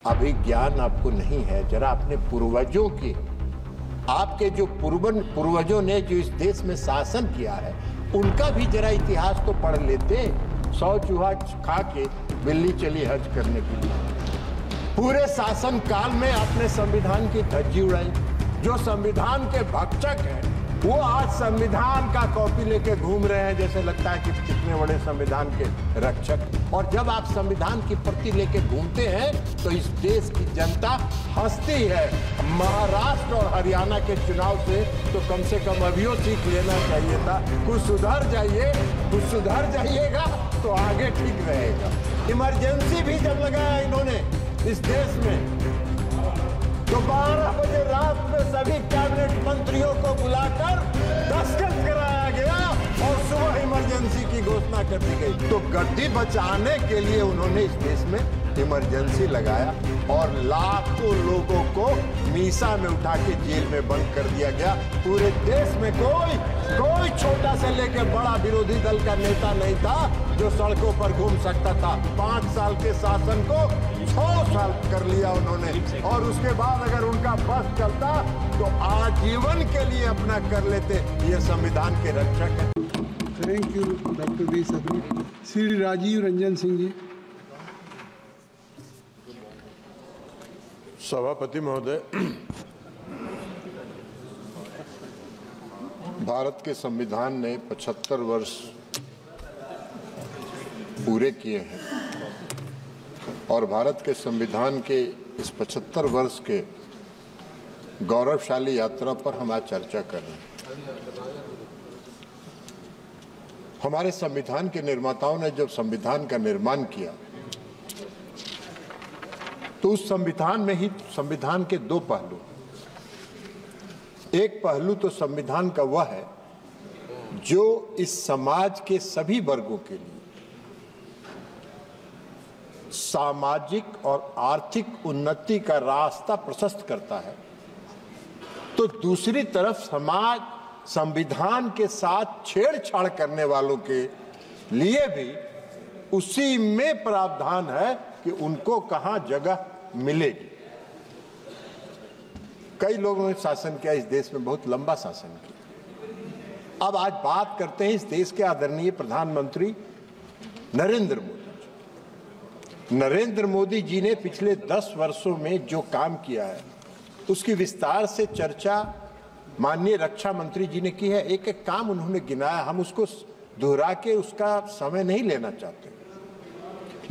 अभी ज्ञान आपको नहीं है, जरा अपने पूर्वजों की, आपके जो पूर्वजों ने जो इस देश में शासन किया है उनका भी जरा इतिहास तो पढ़ लेते। 100 चूहा खा के बिल्ली चली हज करने के लिए। पूरे शासन काल में आपने संविधान की धज्जी उड़ाई। जो संविधान के भक्षक हैं वो आज संविधान का कॉपी लेके घूम रहे हैं, जैसे लगता है कि कितने बड़े संविधान के रक्षक। और जब आप संविधान की प्रति लेके घूमते हैं तो इस देश की जनता हंसती है। महाराष्ट्र और हरियाणा के चुनाव से तो कम से कम अभियो सीख लेना चाहिए था। कुछ सुधर जाइएगा तो आगे ठीक रहेगा। इमरजेंसी भी जब लगाया इन्होंने इस देश में तो 12 बजे रात में सभी कैबिनेट मंत्रियों को बुलाकर दस्तखत कराया गया और सुबह इमरजेंसी की घोषणा कर दी गई। तो गद्दी बचाने के लिए उन्होंने इस देश में इमरजेंसी लगाया और लाखों लोगों को मीसा में उठा के जेल में बंद कर दिया गया। पूरे देश में कोई छोटा से लेके बड़ा विरोधी दल का नेता नहीं था जो सड़कों पर घूम सकता था। 5 साल के शासन को 6 साल कर लिया उन्होंने और उसके बाद अगर उनका बस चलता तो आजीवन के लिए अपना कर लेते। ये संविधान के रक्षक है। Thank you doctor V Sadu. Shri Rajiv Ranjan Singh ji. सभापति महोदय, भारत के संविधान ने 75 वर्ष पूरे किए हैं और भारत के संविधान के इस 75 वर्ष के गौरवशाली यात्रा पर हम आज चर्चा कर रहे हैं। हमारे संविधान के निर्माताओं ने जब संविधान का निर्माण किया तो उस संविधान में ही संविधान के 2 पहलू। एक पहलू तो संविधान का वह है जो इस समाज के सभी वर्गों के लिए सामाजिक और आर्थिक उन्नति का रास्ता प्रशस्त करता है, तो दूसरी तरफ समाज संविधान के साथ छेड़छाड़ करने वालों के लिए भी उसी में प्रावधान है कि उनको कहां जगह मिलेगी। कई लोगों ने शासन किया इस देश में, बहुत लंबा शासन किया। अब आज बात करते हैं इस देश के आदरणीय प्रधानमंत्री नरेंद्र मोदी। नरेंद्र मोदी जी ने पिछले 10 वर्षों में जो काम किया है उसकी विस्तार से चर्चा माननीय रक्षा मंत्री जी ने की है। एक एक काम उन्होंने गिनाया, हम उसको दोहरा के उसका समय नहीं लेना चाहते,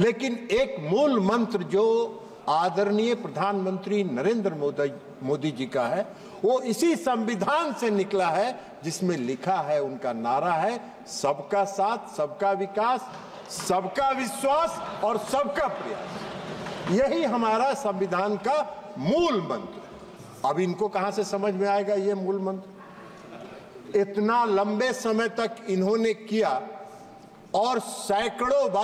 लेकिन एक मूल मंत्र जो आदरणीय प्रधानमंत्री नरेंद्र मोदी जी का है वो इसी संविधान से निकला है, जिसमें लिखा है, उनका नारा है, सबका साथ, सबका विकास, सबका विश्वास और सबका प्रयास। यही हमारा संविधान का मूल मंत्र। अब इनको कहां से समझ में आएगा ये मूल मंत्र? इतना लंबे समय तक इन्होंने किया और सैकड़ों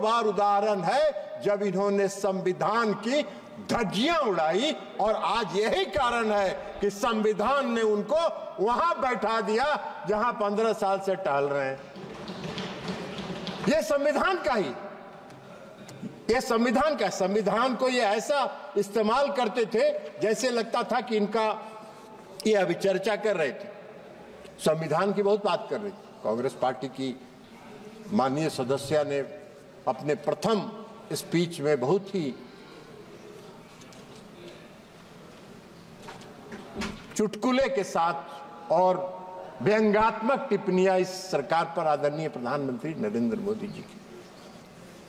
बार उदाहरण है जब इन्होंने संविधान की धज्जियां उड़ाई और आज यही कारण है कि संविधान ने उनको वहां बैठा दिया जहां 15 साल से टहल रहे हैं। ये संविधान का ही, ये संविधान को ये ऐसा इस्तेमाल करते थे जैसे लगता था कि इनका, ये अभी चर्चा कर रहे थे, संविधान की बहुत बात कर रही थी। कांग्रेस पार्टी की माननीय सदस्य ने अपने प्रथम स्पीच में बहुत ही चुटकुले के साथ और व्यंग्यात्मक टिप्पणियां इस सरकार पर आदरणीय प्रधानमंत्री नरेंद्र मोदी जी की।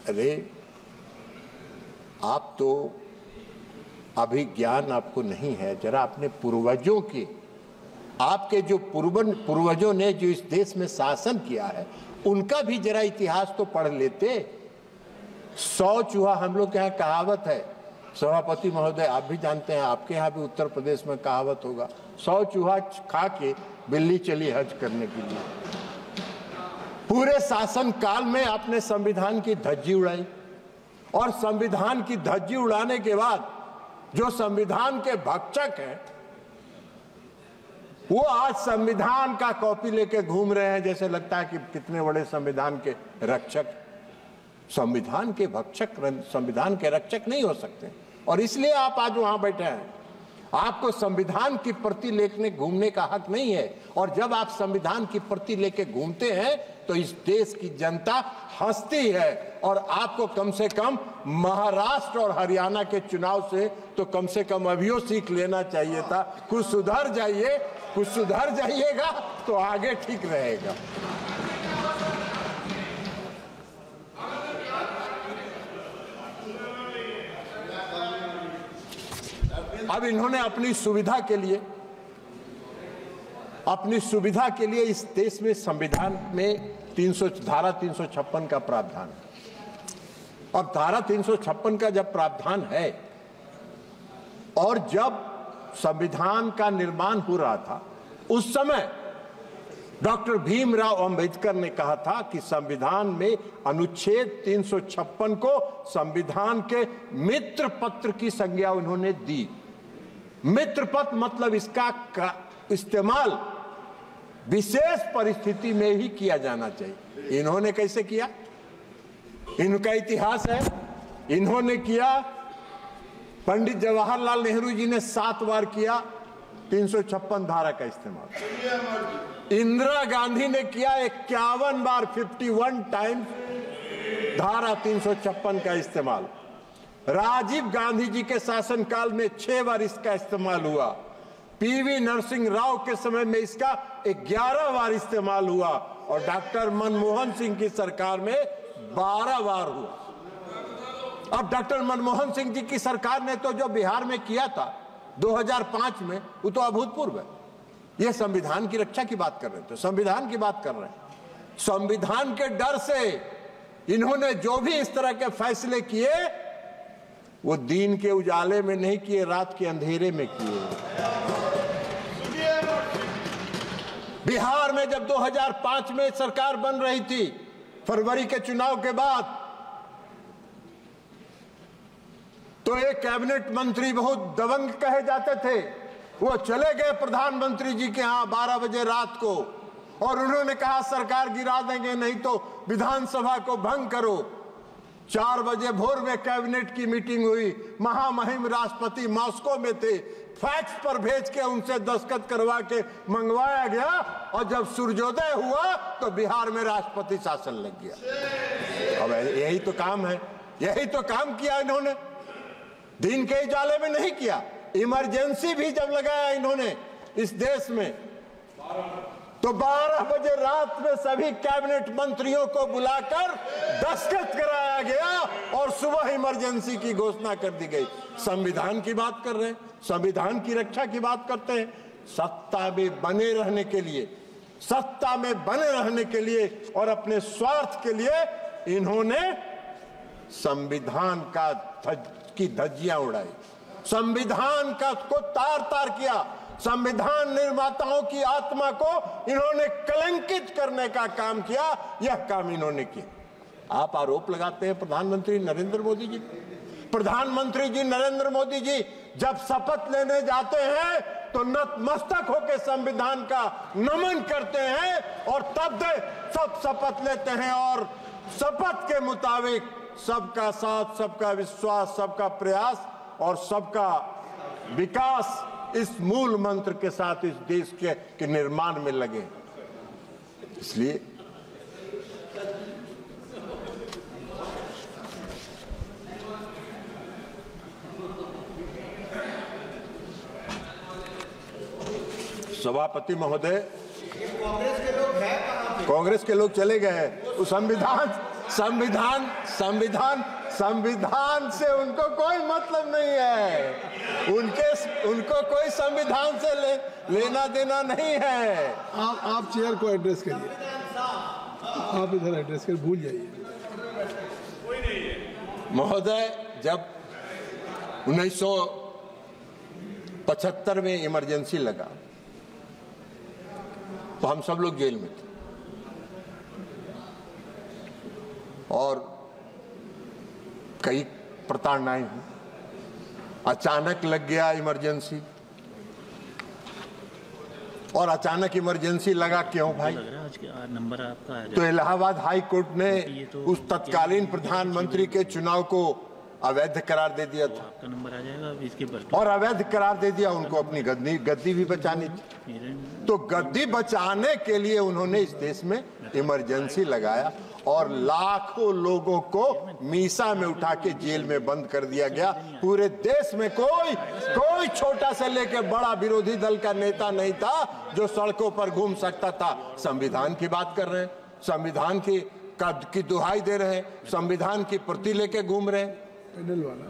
अरे आप तो अभी ज्ञान आपको नहीं है, जरा अपने पूर्वजों की, आपके जो पूर्वजों ने जो इस देश में शासन किया है उनका भी जरा इतिहास तो पढ़ लेते। 100 चूहा, हम लोग के यहाँ कहावत है, सभापति महोदय आप भी जानते हैं, आपके यहाँ भी उत्तर प्रदेश में कहावत होगा, 100 चूहा खा के बिल्ली चली हज करने के लिए। पूरे शासन काल में आपने संविधान की धज्जी उड़ाई और संविधान की धज्जी उड़ाने के बाद जो संविधान के भक्षक हैं वो आज संविधान का कॉपी लेके घूम रहे हैं, जैसे लगता है कि कितने बड़े संविधान के रक्षक। संविधान के भक्षक, संविधान के रक्षक नहीं हो सकते। और इसलिए आप आज वहां बैठे हैं। आपको संविधान की प्रति लेके घूमने का हक नहीं है। और जब आप संविधान की प्रति लेके घूमते हैं तो इस देश की जनता हंसती है। और आपको कम से कम महाराष्ट्र और हरियाणा के चुनाव से तो कम से कम अभियो सीख लेना चाहिए था। कुछ सुधर जाइए, कुछ सुधर जाइएगा तो आगे ठीक रहेगा। अब इन्होंने अपनी सुविधा के लिए इस देश में संविधान में धारा 356 का प्रावधान है। अब धारा 356 का जब प्रावधान है और जब संविधान का निर्माण हो रहा था उस समय डॉक्टर भीमराव अंबेडकर ने कहा था कि संविधान में अनुच्छेद 356 को संविधान के मित्र पत्र की संज्ञा उन्होंने दी। मित्र पत्र मतलब इसका इस्तेमाल विशेष परिस्थिति में ही किया जाना चाहिए। इन्होंने कैसे किया? इनका इतिहास है। इन्होंने किया, पंडित जवाहरलाल नेहरू जी ने 7 बार किया 356 धारा का इस्तेमाल। इंदिरा गांधी ने किया 51 बार, 51 टाइम्स धारा 356 का इस्तेमाल। राजीव गांधी जी के शासनकाल में 6 बार इसका इस्तेमाल हुआ। पीवी नरसिंह राव के समय में इसका 11 बार इस्तेमाल हुआ और डॉक्टर मनमोहन सिंह की सरकार में 12 बार हुआ। अब डॉक्टर मनमोहन सिंह जी की सरकार ने तो जो बिहार में किया था 2005 में, वो तो अभूतपूर्व है। ये संविधान की रक्षा की बात कर रहे थे, संविधान की बात कर रहे हैं। संविधान के डर से इन्होंने जो भी इस तरह के फैसले किए वो दिन के उजाले में नहीं किए, रात के अंधेरे में किए। बिहार में जब 2005 में सरकार बन रही थी, फरवरी के चुनाव के बाद, तो एक कैबिनेट मंत्री बहुत दबंग कहे जाते थे, वो चले गए प्रधानमंत्री जी के यहां 12 बजे रात को और उन्होंने कहा सरकार गिरा देंगे, नहीं तो विधानसभा को भंग करो। 4 बजे भोर में कैबिनेट की मीटिंग हुई। महामहिम राष्ट्रपति मॉस्को में थे, फैक्स पर भेज के उनसे दस्तखत करवा के मंगवाया गया और जब सूर्योदय हुआ तो बिहार में राष्ट्रपति शासन लग गया। अब यही तो काम है, यही तो काम किया इन्होंने, दिन के उजाले में नहीं किया। इमरजेंसी भी जब लगाया इन्होंने इस देश में तो 12 बजे रात में सभी कैबिनेट मंत्रियों को बुलाकर दस्तखत कराया गया और सुबह इमरजेंसी की घोषणा कर दी गई। संविधान की बात कर रहे हैं, संविधान की रक्षा की बात करते हैं। सत्ता में बने रहने के लिए, सत्ता में बने रहने के लिए और अपने स्वार्थ के लिए इन्होंने संविधान की धज्जियां उड़ाई, संविधान का को तार तार किया। संविधान निर्माताओं की आत्मा को इन्होंने कलंकित करने का काम किया। यह काम इन्होंने किया। आप आरोप लगाते हैं प्रधानमंत्री नरेंद्र मोदी जी। प्रधानमंत्री जी नरेंद्र मोदी जी जब शपथ लेने जाते हैं तो नतमस्तक होकर संविधान का नमन करते हैं और तब सब शपथ लेते हैं और शपथ के मुताबिक सबका साथ, सबका विश्वास, सबका प्रयास और सबका विकास, इस मूल मंत्र के साथ इस देश के निर्माण में लगे। इसलिए सभापति महोदय, कांग्रेस के लोग चले गए। वो संविधान से उनको कोई मतलब नहीं है। उनको कोई संविधान से लेना देना नहीं है। आप चेयर को एड्रेस करिए, आप इधर एड्रेस कर, भूल जाइए। महोदय, जब 1975 में इमरजेंसी लगा तो हम सब लोग जेल में थे और कई प्रताड़नाएं हुई। अचानक लग गया इमरजेंसी, और अचानक इमरजेंसी लगा, क्यों भाई? लग रहा है आज के नंबर आपका आ तो इलाहाबाद हाई कोर्ट ने उस तत्कालीन प्रधानमंत्री के चुनाव को अवैध करार दे दिया था, आपका नंबर आ जाएगा इसके पर। और अवैध करार दे दिया। उनको अपनी गद्दी भी बचानी थी, तो गद्दी बचाने के लिए उन्होंने इस देश में इमरजेंसी लगाया और लाखों लोगों को मीसा में उठा के जेल में बंद कर दिया गया। पूरे देश में कोई छोटा से लेकर बड़ा विरोधी दल का नेता नहीं था जो सड़कों पर घूम सकता था। संविधान की बात कर रहे हैं, संविधान की दुहाई दे रहे हैं, संविधान की प्रति लेके घूम रहे हैं। पैनल वाला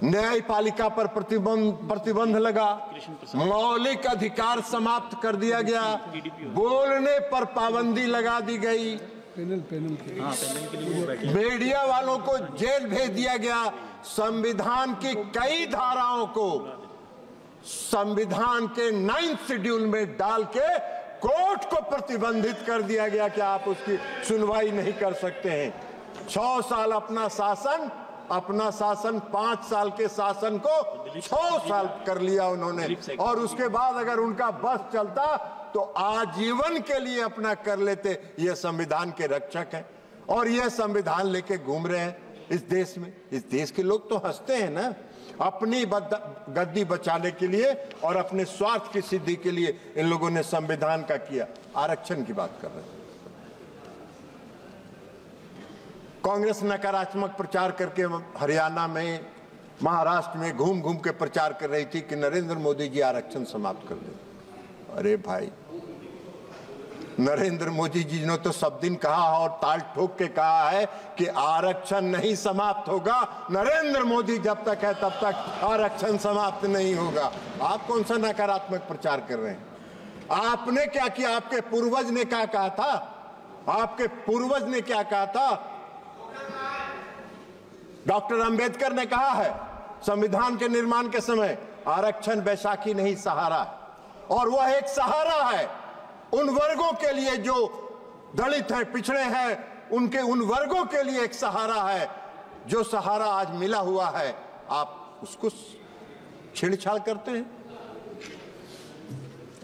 न्यायपालिका पर प्रतिबंध लगा, मौलिक अधिकार समाप्त कर दिया गया, बोलने पर पाबंदी लगा दी गई, पैनल के लिए मीडिया वालों को जेल भेज दिया गया, संविधान की कई धाराओं को संविधान के 9th शेड्यूल में डाल के कोर्ट को प्रतिबंधित कर दिया गया कि आप उसकी सुनवाई नहीं कर सकते हैं। 6 साल अपना शासन 5 साल के शासन को 6 साल कर लिया उन्होंने, और उसके बाद अगर उनका बस चलता तो आजीवन के लिए अपना कर लेते। ये संविधान के रक्षक हैं और ये संविधान लेके घूम रहे हैं इस देश में। इस देश के लोग तो हंसते हैं ना, अपनी गद्दी बचाने के लिए और अपने स्वार्थ की सिद्धि के लिए इन लोगों ने संविधान का किया। आरक्षण की बात कर रहे हैं। कांग्रेस नकारात्मक प्रचार करके हरियाणा में, महाराष्ट्र में घूम घूम के प्रचार कर रही थी कि नरेंद्र मोदी जी आरक्षण समाप्त कर दें। अरे भाई, नरेंद्र मोदी जी ने तो सब दिन कहा और ताल ठोक के कहा है कि आरक्षण नहीं समाप्त होगा, नरेंद्र मोदी जब तक है तब तक आरक्षण समाप्त नहीं होगा। आप कौन सा नकारात्मक प्रचार कर रहे हैं? आपने क्या किया? आपके पूर्वज ने क्या कहा था? आपके पूर्वज ने क्या कहा था? डॉक्टर अंबेडकर ने कहा है संविधान के निर्माण के समय, आरक्षण बैसाखी नहीं सहारा, और वह एक सहारा है उन वर्गों के लिए जो दलित हैं, पिछड़े हैं, उन वर्गों के लिए एक सहारा है। जो सहारा आज मिला हुआ है, आप उसको छेड़छाड़ करते हैं।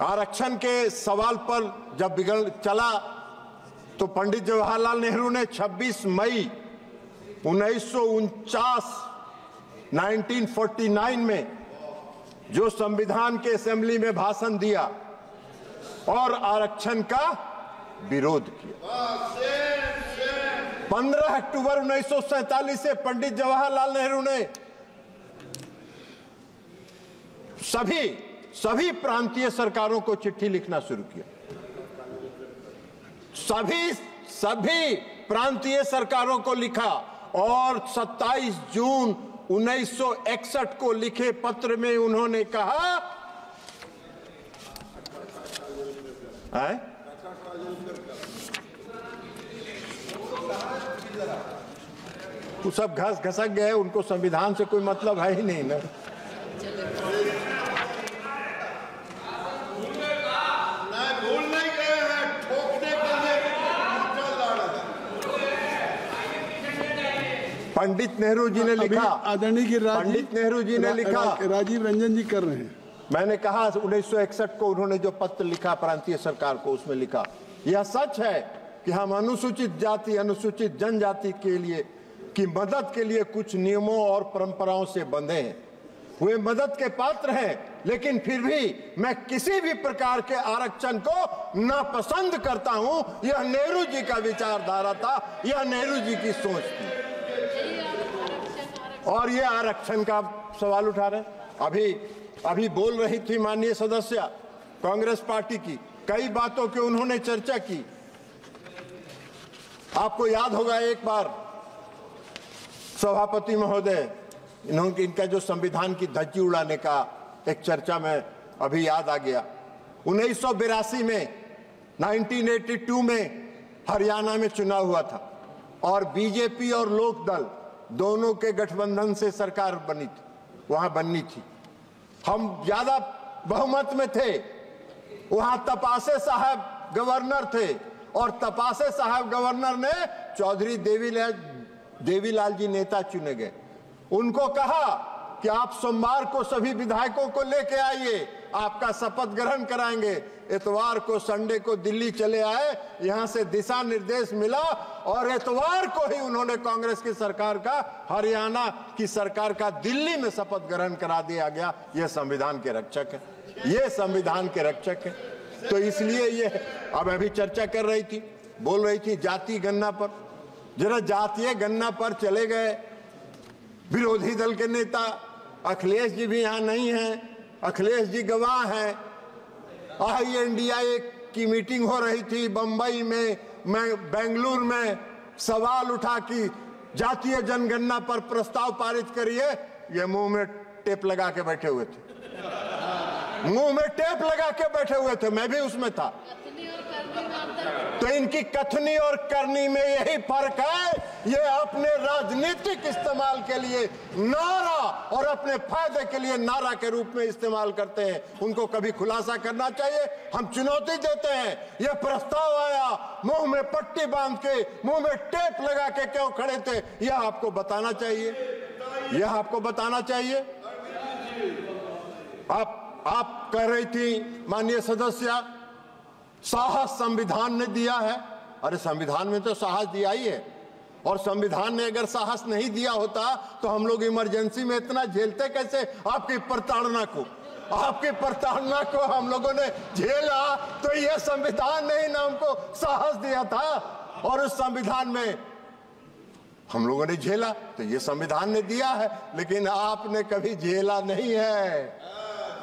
आरक्षण के सवाल पर जब बिगड़ चला तो पंडित जवाहरलाल नेहरू ने 26 मई 1949 में जो संविधान के असेंबली में भाषण दिया और आरक्षण का विरोध किया। 15 अक्टूबर 1947 से पंडित जवाहरलाल नेहरू ने सभी प्रांतीय सरकारों को चिट्ठी लिखना शुरू किया। सभी प्रांतीय सरकारों को लिखा और 27 जून 1961 को लिखे पत्र में उन्होंने कहा वो सब घसक गए, उनको संविधान से कोई मतलब है ही नहीं ना। पंडित नेहरू जी ने लिखा, आदरणीय पंडित नेहरू जी ने लिखा, राजीव रंजन जी कर रहे हैं। मैंने कहा 1961 को उन्होंने जो पत्र लिखा प्रांतीय सरकार को, उसमें लिखा यह सच है कि हम अनुसूचित जाति अनुसूचित जनजाति के लिए की मदद के लिए कुछ नियमों और परंपराओं से बंधे हैं। वे मदद के पात्र हैं, लेकिन फिर भी मैं किसी भी प्रकार के आरक्षण को नापसंद करता हूं। यह नेहरू जी का विचारधारा था, यह नेहरू जी की सोच थी। और ये आरक्षण का सवाल उठा रहे। अभी बोल रही थी माननीय सदस्य कांग्रेस पार्टी की, कई बातों की उन्होंने चर्चा की। आपको याद होगा एक बार सभापति महोदय इनका जो संविधान की धज्जी उड़ाने का एक चर्चा में अभी याद आ गया। 1982 में 1982 में हरियाणा में चुनाव हुआ था और बीजेपी और लोकदल दोनों के गठबंधन से सरकार बननी थी। हम ज्यादा बहुमत में थे। वहां तपासे साहब गवर्नर थे और तपासे साहब गवर्नर ने चौधरी देवीलाल जी नेता चुने गए। उनको कहा कि आप सोमवार को सभी विधायकों को लेके आइए, आपका शपथ ग्रहण कराएंगे। इतवार को संडे को दिल्ली चले आए, यहां से दिशा निर्देश मिला और इतवार को ही उन्होंने कांग्रेस की सरकार का, हरियाणा की सरकार का दिल्ली में शपथ ग्रहण करा दिया गया। यह संविधान के रक्षक है, ये संविधान के रक्षक है। तो इसलिए ये अब अभी चर्चा कर रही थी, बोल रही थी जाति गणना पर, जरा जातीय गणना पर चले गए विरोधी दल के नेता। अखिलेश जी भी यहां नहीं हैं, अखिलेश जी गवाह हैं। INDIA की मीटिंग हो रही थी बंबई में, मैं बेंगलुरु में, सवाल उठा कि जातीय जनगणना पर प्रस्ताव पारित करिए, ये मुंह में टेप लगा के बैठे हुए थे, मुंह में टेप लगा के बैठे हुए थे, मैं भी उसमें था। तो इनकी कथनी और करनी में यही फर्क है, ये अपने राजनीतिक इस्तेमाल के लिए नारा और अपने फायदे के लिए नारा के रूप में इस्तेमाल करते हैं। उनको कभी खुलासा करना चाहिए। हम चुनौती देते हैं, ये प्रस्ताव आया, मुंह में पट्टी बांध के, मुंह में टेप लगा के क्यों खड़े थे, यह आपको बताना चाहिए, यह आपको बताना चाहिए। आप कह रही थी माननीय सदस्य, साहस संविधान ने दिया है। अरे संविधान में तो साहस दिया ही है, और संविधान ने अगर साहस नहीं दिया होता तो हम लोग इमरजेंसी में इतना झेलते कैसे? आपकी प्रताड़ना को, आपकी प्रताड़ना को हम लोगों ने झेला तो यह संविधान ने ही ना हमको साहस दिया था, और उस संविधान में हम लोगों ने झेला तो ये संविधान ने दिया है। लेकिन आपने कभी झेला नहीं है।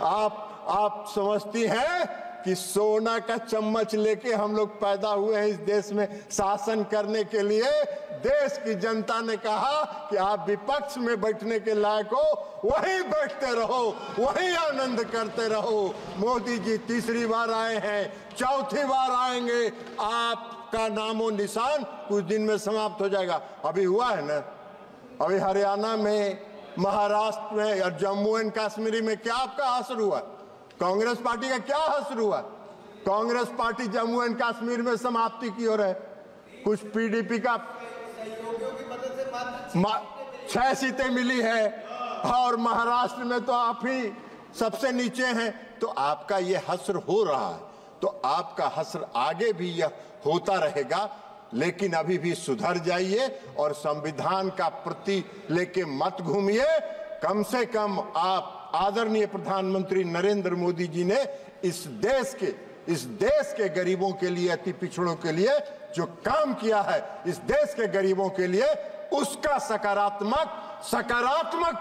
आप समझती हैं कि सोना का चम्मच लेके हम लोग पैदा हुए हैं इस देश में शासन करने के लिए। देश की जनता ने कहा कि आप विपक्ष में बैठने के लायक हो, वहीं बैठते रहो, वहीं आनंद करते रहो। मोदी जी तीसरी बार आए हैं, चौथी बार आएंगे, आपका नामो निशान कुछ दिन में समाप्त हो जाएगा। अभी हुआ है ना, अभी हरियाणा में, महाराष्ट्र में और जम्मू एंड कश्मीर में क्या आपका असर हुआ? कांग्रेस पार्टी का क्या असर हुआ? कांग्रेस पार्टी जम्मू एंड कश्मीर में समाप्ति की ओर है। कुछ PDP का 6 सीटें मिली है, और महाराष्ट्र में तो आप ही सबसे नीचे हैं। तो आपका ये हश्र हो रहा है, तो आपका हश्र आगे भी यह होता रहेगा। लेकिन अभी भी सुधर जाइए और संविधान का प्रति लेके मत घूमिए। कम से कम आप आदरणीय प्रधानमंत्री नरेंद्र मोदी जी ने इस देश के गरीबों के लिए, अति पिछड़ों के लिए जो काम किया है, इस देश के गरीबों के लिए, उसका सकारात्मक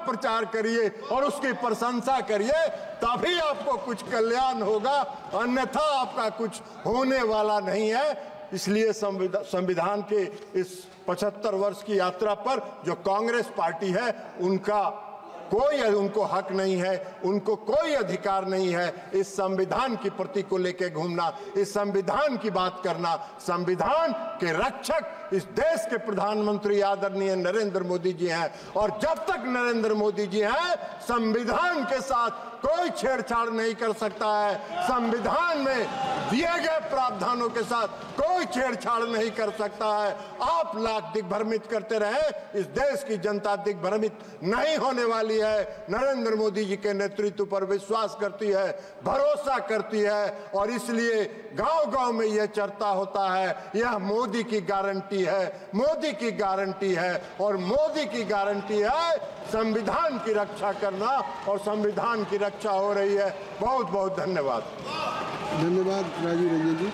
प्रचार करिए और उसकी प्रशंसा करिए, तभी आपको कुछ कल्याण होगा, अन्यथा आपका कुछ होने वाला नहीं है। इसलिए संविधान के इस 75 वर्ष की यात्रा पर जो कांग्रेस पार्टी है, उनको हक नहीं है, उनको कोई अधिकार नहीं है इस संविधान की प्रति को लेकर घूमना, इस संविधान की बात करना। संविधान के रक्षक इस देश के प्रधानमंत्री आदरणीय नरेंद्र मोदी जी हैं, और जब तक नरेंद्र मोदी जी हैं, संविधान के साथ कोई छेड़छाड़ नहीं कर सकता है। संविधान में दिए गए प्रावधानों के साथ कोई छेड़छाड़ नहीं कर सकता है। आप लाख दिग्भ्रमित करते रहे, इस देश की जनता दिग्भ्रमित नहीं होने वाली है। नरेंद्र मोदी जी के नेतृत्व पर विश्वास करती है, भरोसा करती है, और इसलिए गांव-गांव में यह चर्चा होता है, यह मोदी की गारंटी है, मोदी की गारंटी है, और मोदी की गारंटी है संविधान की रक्षा करना, और संविधान की रक्षा हो रही है। बहुत बहुत धन्यवाद। धन्यवाद राजीव रंजन जी।